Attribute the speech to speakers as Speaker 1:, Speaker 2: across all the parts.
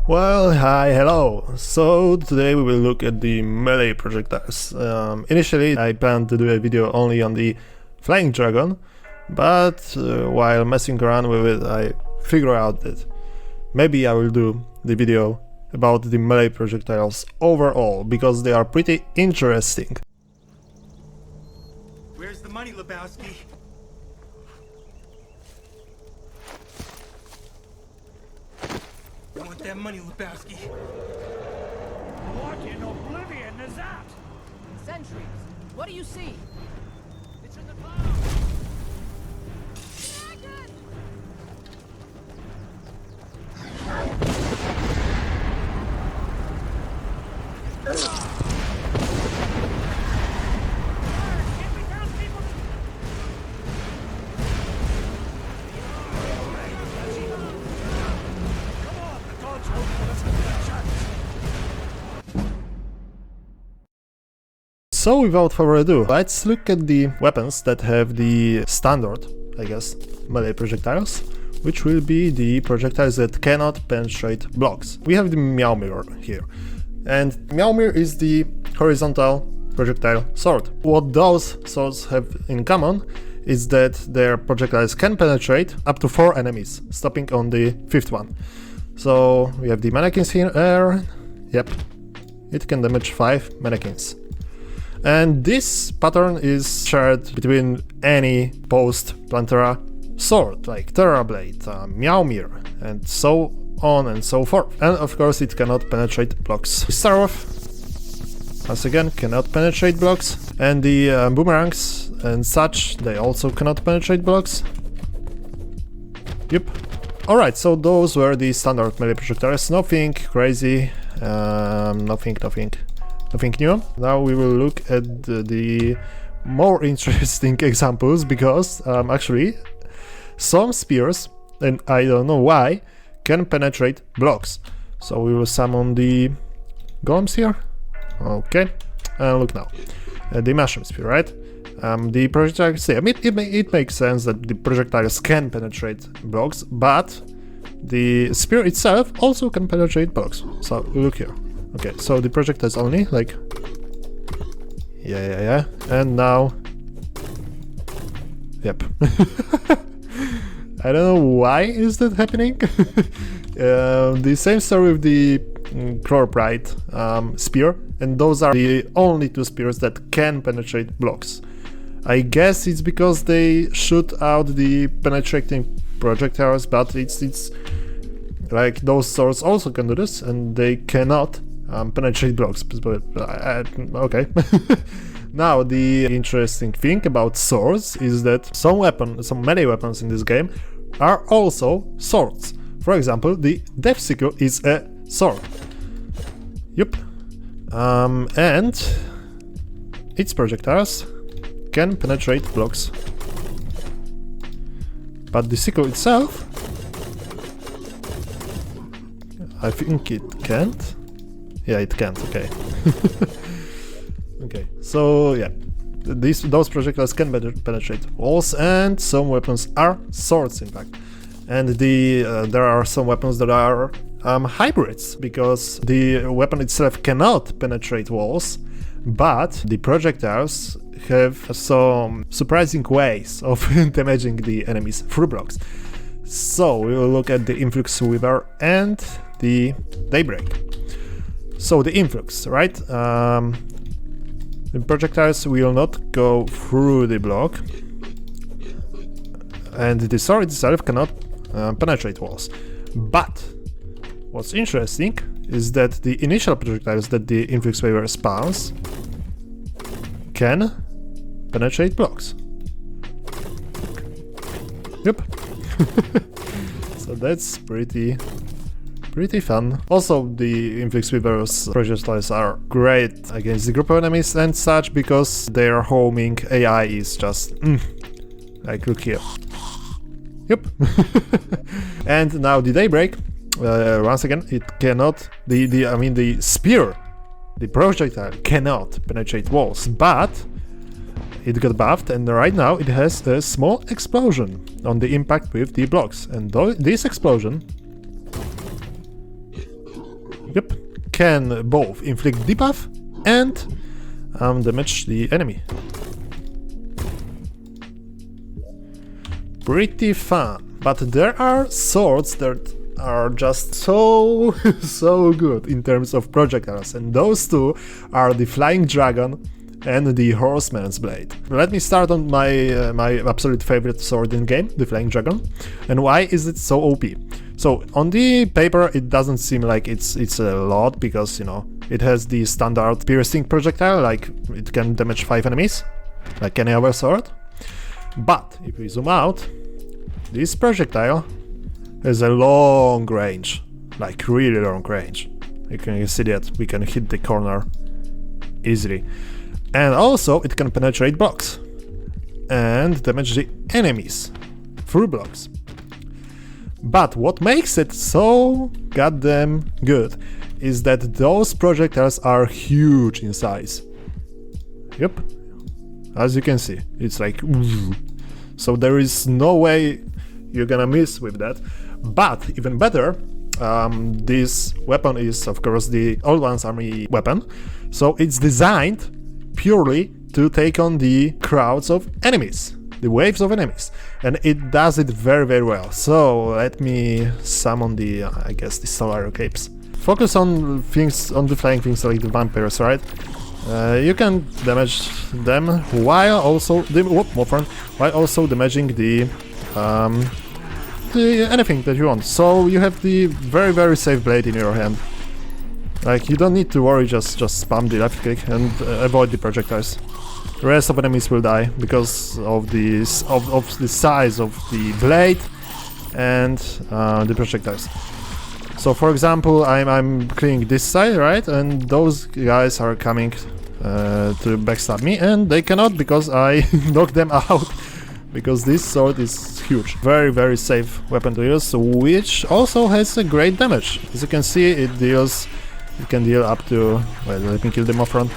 Speaker 1: Well, hi, hello! So today we will look at the melee projectiles. Initially I planned to do a video only on the flying dragon, but while messing around with it I figured out that maybe I will do the video about the melee projectiles overall, because they are pretty interesting.
Speaker 2: Where's the money, Lebowski? I want that money, Lebowski.
Speaker 3: What in oblivion is that?
Speaker 4: Sentries, what do you see?
Speaker 3: It's in the clouds.
Speaker 1: So without further ado, let's look at the weapons that have the standard, I guess, melee projectiles, which will be the projectiles that cannot penetrate blocks. We have the Meow Mirror here, and Meow Mirror is the horizontal projectile sword. What those swords have in common is that their projectiles can penetrate up to 4 enemies, stopping on the 5th one. So we have the mannequins here, yep, it can damage 5 mannequins. And this pattern is shared between any post-Plantera sword, like Terra Blade, Meow Mirror, and so on and so forth. And of course it cannot penetrate blocks. The Star Off, once again, cannot penetrate blocks, and the boomerangs and such, they also cannot penetrate blocks. Yep. Alright, so those were the standard melee projectiles, nothing crazy, nothing new. Now we will look at the more interesting examples, because actually some spears, and I don't know why, can penetrate blocks. So we will summon the golems here. Okay, and look now. The mushroom spear, right? The projectiles, yeah, it makes sense that the projectiles can penetrate blocks, but the spear itself also can penetrate blocks. So look here. Okay, so the projectiles only, like, yeah, and now, yep. I don't know why is that happening. The same story with the Chlorprite spear, and those are the only 2 spears that can penetrate blocks. I guess it's because they shoot out the penetrating projectiles, but it's like those swords also can do this, and they cannot penetrate blocks, but okay. Now, the interesting thing about swords is that some melee weapons in this game are also swords. For example, the Death Sickle is a sword. Yep. And its projectiles can penetrate blocks. But the sickle itself, I think it can't. Yeah, it can't, okay. Okay, so yeah, those projectiles can penetrate walls, and some weapons are swords, in fact. And there are some weapons that are hybrids, because the weapon itself cannot penetrate walls, but the projectiles have some surprising ways of damaging the enemies through blocks. So we will look at the Influx Weaver and the Daybreak. So the influx, right? The projectiles will not go through the block, and the sword itself cannot penetrate walls. But what's interesting is that the initial projectiles that the influx waiver spawns can penetrate blocks. Yep. So that's pretty fun. Also, the Influx Weaver's projectiles are great against the group of enemies and such, because their homing AI is just like, look here. Yep. And now the Daybreak, once again, it cannot, the spear, the projectile cannot penetrate walls, but it got buffed, and right now it has a small explosion on the impact with the blocks, and this explosion Yep, can both inflict debuff and damage the enemy. Pretty fun, but there are swords that are just so so good in terms of projectiles, and those two are the Flying Dragon and the Horseman's Blade. Let me start on my my absolute favorite sword in game, the Flying Dragon. And why is it so OP? So on the paper it doesn't seem like it's a lot, because, you know, it has the standard piercing projectile, like it can damage 5 enemies, like any other sword. But if we zoom out, this projectile has a long range, like really long range. You can see that we can hit the corner easily. And also it can penetrate blocks and damage the enemies through blocks. But what makes it so goddamn good is that those projectiles are huge in size. Yep, as you can see, it's like so there is no way you're gonna miss with that. But even better, this weapon is of course the Old One's Army weapon, so it's designed purely to take on the crowds of enemies, the waves of enemies, and it does it very very well. So let me summon the I guess the Terraria capes. Focus on things, on the flying things like the vampires, right? You can damage them while also while also damaging the anything that you want. So you have the very very safe blade in your hand. Like, you don't need to worry, just spam the left click and avoid the projectiles. The rest of enemies will die because of the size of the blade and the projectiles. So for example, I'm clearing this side, right, and those guys are coming to backstab me, and they cannot because I knocked them out, because this sword is huge. Very very safe weapon to use, which also has a great damage. As you can see, it can deal up to, well, let me kill them off front,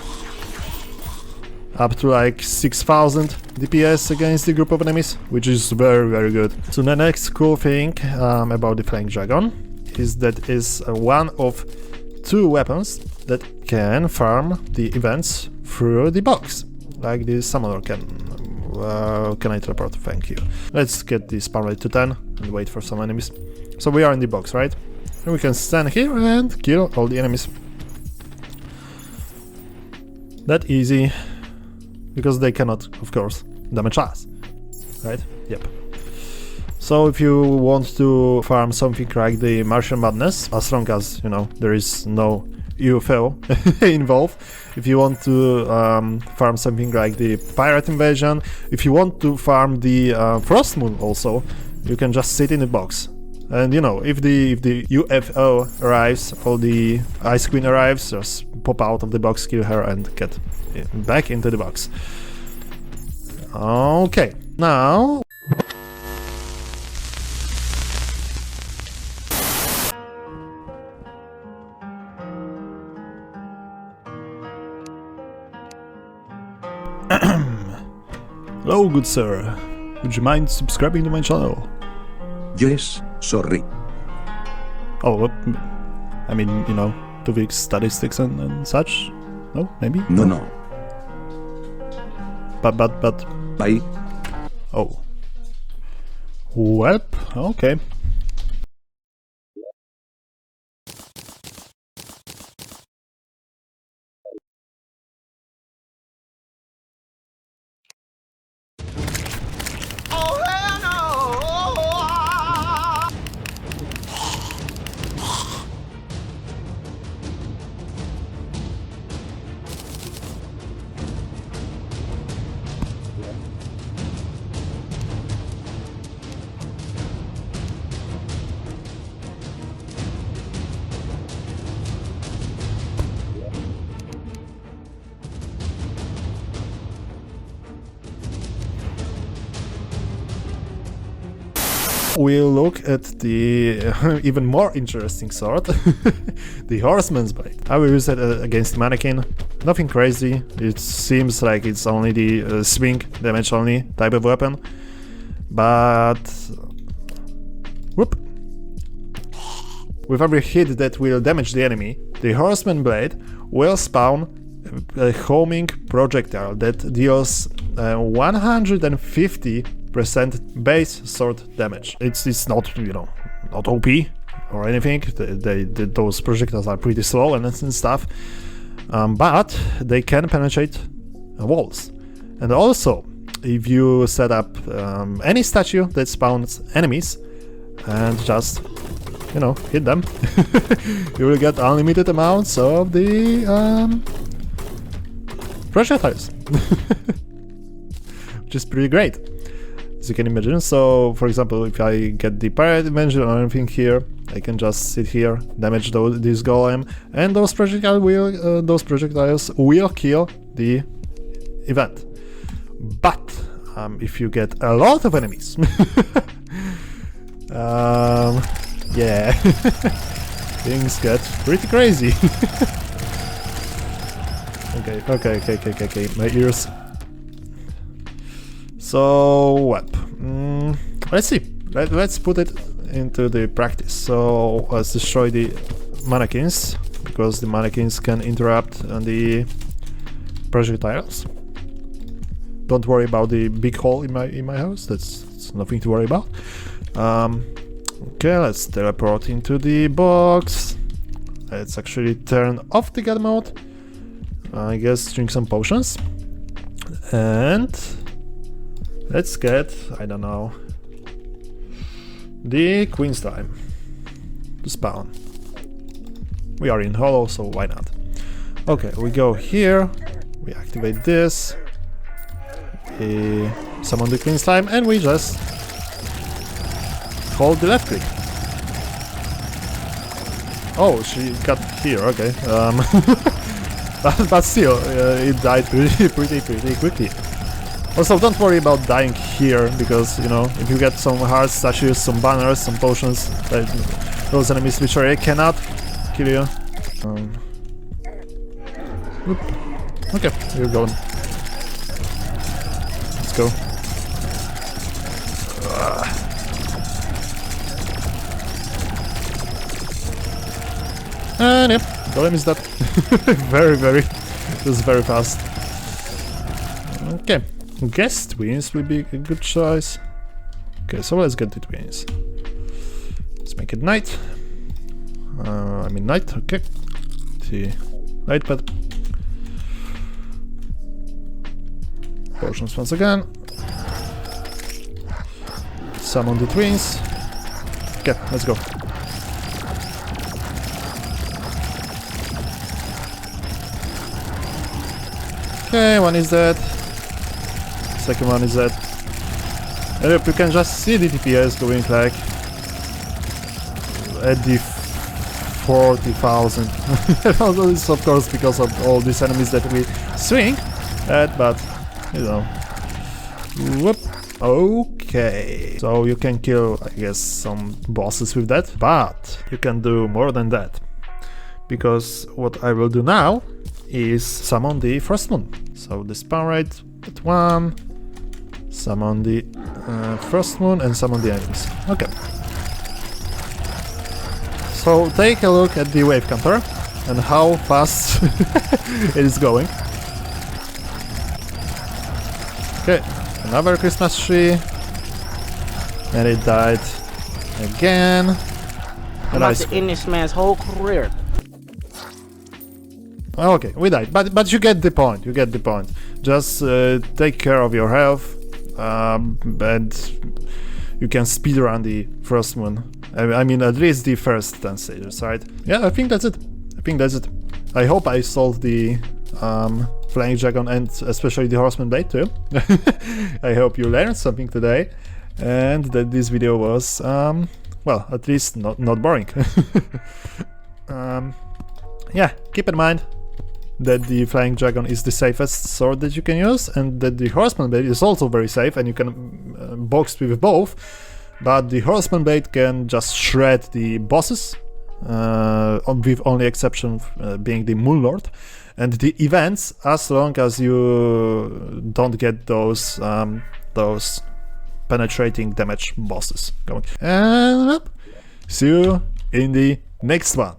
Speaker 1: up to like 6000 DPS against the group of enemies, which is very very good. So the next cool thing about the Flying Dragon is that is one of 2 weapons that can farm the events through the box, like the summoner can. Can I teleport? Thank you. Let's get the spawn rate to 10 and wait for some enemies. So we are in the box, right? And we can stand here and kill all the enemies. That easy, because they cannot, of course, damage us, right? Yep. So if you want to farm something like the Martian Madness, as long as, you know, there is no UFO involved, if you want to farm something like the Pirate Invasion, if you want to farm the Frostmoon also, you can just sit in the box. And you know, if the UFO arrives or the Ice Queen arrives, just pop out of the box, kill her, and get back into the box. Okay, now hello, good sir. Would you mind subscribing to my channel?
Speaker 5: Yes, sorry.
Speaker 1: Oh, I mean, you know, to fix statistics and such? No, maybe?
Speaker 5: No.
Speaker 1: But...
Speaker 5: Bye.
Speaker 1: Oh. Well, okay. We'll look at the even more interesting sword, the Horseman's Blade. I will use it against Mannequin. Nothing crazy, it seems like it's only the swing damage only type of weapon, but whoop, with every hit that will damage the enemy, the Horseman blade will spawn a homing projectile that deals 150% base sword damage. It's not, you know, not OP or anything. Those projectiles are pretty slow and stuff, but they can penetrate walls. And also, if you set up any statue that spawns enemies and just, you know, hit them, you will get unlimited amounts of the projectiles, which is pretty great, as you can imagine. So, for example, if I get the pirate dimension or anything here, I can just sit here, damage this golem, and those projectiles will kill the event. But if you get a lot of enemies, yeah, things get pretty crazy. Okay, my ears. So what? Let's see. Let's put it into the practice. So let's destroy the mannequins, because the mannequins can interrupt the projectiles. Don't worry about the big hole in my house. That's nothing to worry about. Okay, let's teleport into the box. Let's actually turn off the god mode. I guess drink some potions. And let's get, I don't know, the Queen Slime to spawn. We are in hollow, so why not? Okay, we go here, we activate this, we summon the Queen Slime, and we just hold the left click. Oh, she got here, okay. But still, it died pretty quickly. Also, don't worry about dying here, because, you know, if you get some hard statues, some banners, some potions, those enemies which cannot kill you. Okay, you're going. Let's go. And yep, golem is dead. Just very fast. Okay. Guess twins will be a good choice. Okay, so let's get the twins. Let's make it night. I mean night, okay. The light pad. Potions once again. Summon the twins. Okay, let's go. Okay, one is dead. Second one is dead. And you can just see the DPS going like at the 40,000. It's of course because of all these enemies that we swing at, but you know. Whoop. Okay. So you can kill, I guess, some bosses with that, but you can do more than that. Because what I will do now is summon the Frostmoon. So the spawn rate at 1, summon the Frostmoon and summon the enemies. Okay. So take a look at the wave counter and how fast it is going. Okay, another Christmas tree. And it died again.
Speaker 6: I'm about to end this man's whole career.
Speaker 1: Okay, we died, but you get the point. You get the point. Just take care of your health, and you can speedrun the Frostmoon. I mean, at least the first 10 stages, right? Yeah, I think that's it. I hope I solved the Flying Dragon and especially the Horseman blade too. I hope you learned something today, and that this video was, well, at least not boring. Yeah, keep in mind that the Flying Dragon is the safest sword that you can use, and that the Horseman blade is also very safe, and you can box with both, but the Horseman blade can just shred the bosses, with only exception being the Moonlord, and the events, as long as you don't get those penetrating damage bosses going. And see you in the Next one.